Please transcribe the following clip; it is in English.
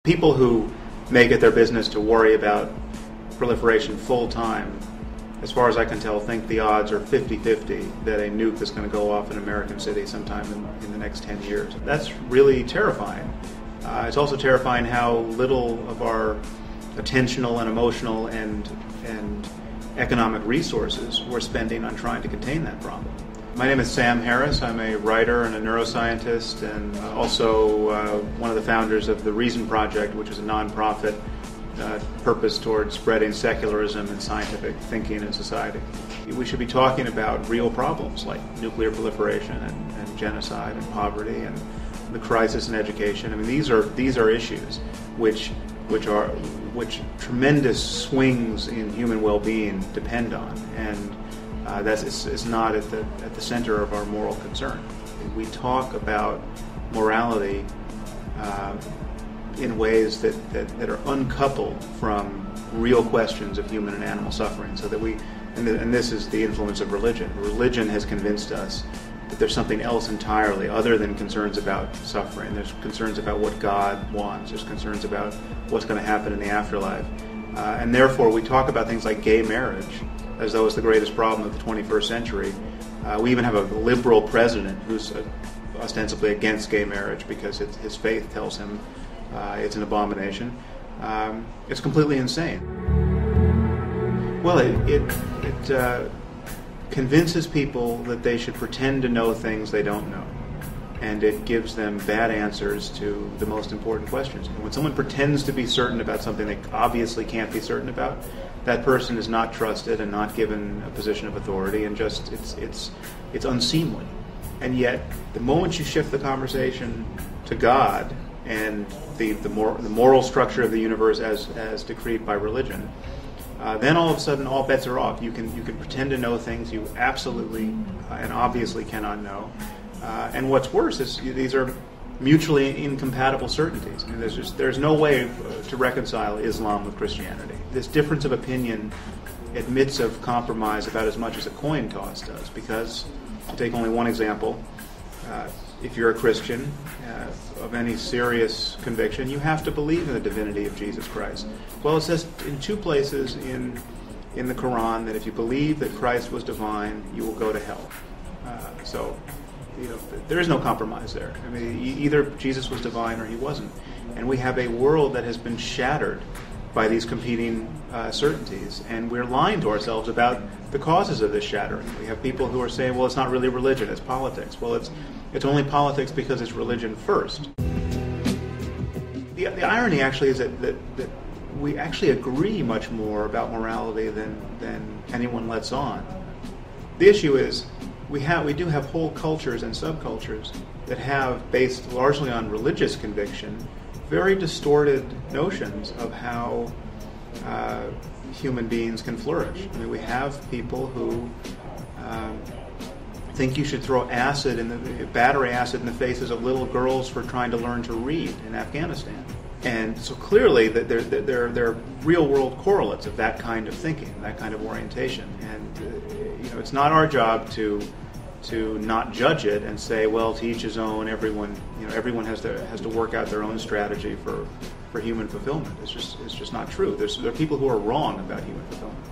People who make it their business to worry about proliferation full time, as far as I can tell, think the odds are 50-50 that a nuke is going to go off in an American city sometime in the next 10 years. That's really terrifying. It's also terrifying how little of our attentional and emotional and economic resources we're spending on trying to contain that problem. My name is Sam Harris. I'm a writer and a neuroscientist, and also one of the founders of the Reason Project, which is a nonprofit purpose towards spreading secularism and scientific thinking in society. We should be talking about real problems like nuclear proliferation and genocide and poverty and the crisis in education. I mean, these are issues which tremendous swings in human well-being depend on, and it's not at the center of our moral concern. We talk about morality in ways that are uncoupled from real questions of human and animal suffering. So that and this is the influence of religion. Religion has convinced us that there's something else entirely other than concerns about suffering. There's concerns about what God wants. There's concerns about what's going to happen in the afterlife. And therefore we talk about things like gay marriage as though it's the greatest problem of the 21st century. We even have a liberal president who's ostensibly against gay marriage because his faith tells him it's an abomination. It's completely insane. Well, it convinces people that they should pretend to know things they don't know, and it gives them bad answers to the most important questions. And when someone pretends to be certain about something they obviously can't be certain about, that person is not trusted and not given a position of authority, and just it's unseemly. And yet, the moment you shift the conversation to God and the moral structure of the universe as decreed by religion, then all of a sudden all bets are off. You can pretend to know things you absolutely and obviously cannot know. And what's worse is these are mutually incompatible certainties. I mean, there's no way to reconcile Islam with Christianity. This difference of opinion admits of compromise about as much as a coin toss does, because, to take only one example, if you're a Christian of any serious conviction, you have to believe in the divinity of Jesus Christ. Well, it says in two places in the Quran that if you believe that Christ was divine, you will go to hell. So, there is no compromise there. I mean, either Jesus was divine or he wasn't. And we have a world that has been shattered by these competing certainties, and we're lying to ourselves about the causes of this shattering. We have people who are saying, well, it's not really religion, it's politics. Well, it's only politics because it's religion first. The irony actually is that we actually agree much more about morality than anyone lets on. The issue is we do have whole cultures and subcultures that have, based largely on religious conviction, very distorted notions of how human beings can flourish. I mean, we have people who think you should throw battery acid in the faces of little girls for trying to learn to read in Afghanistan. And so clearly there are real-world correlates of that kind of thinking, that kind of orientation. And it's not our job to not judge it and say, well, to each his own. Everyone has to work out their own strategy for human fulfillment. It's just not true. There are people who are wrong about human fulfillment.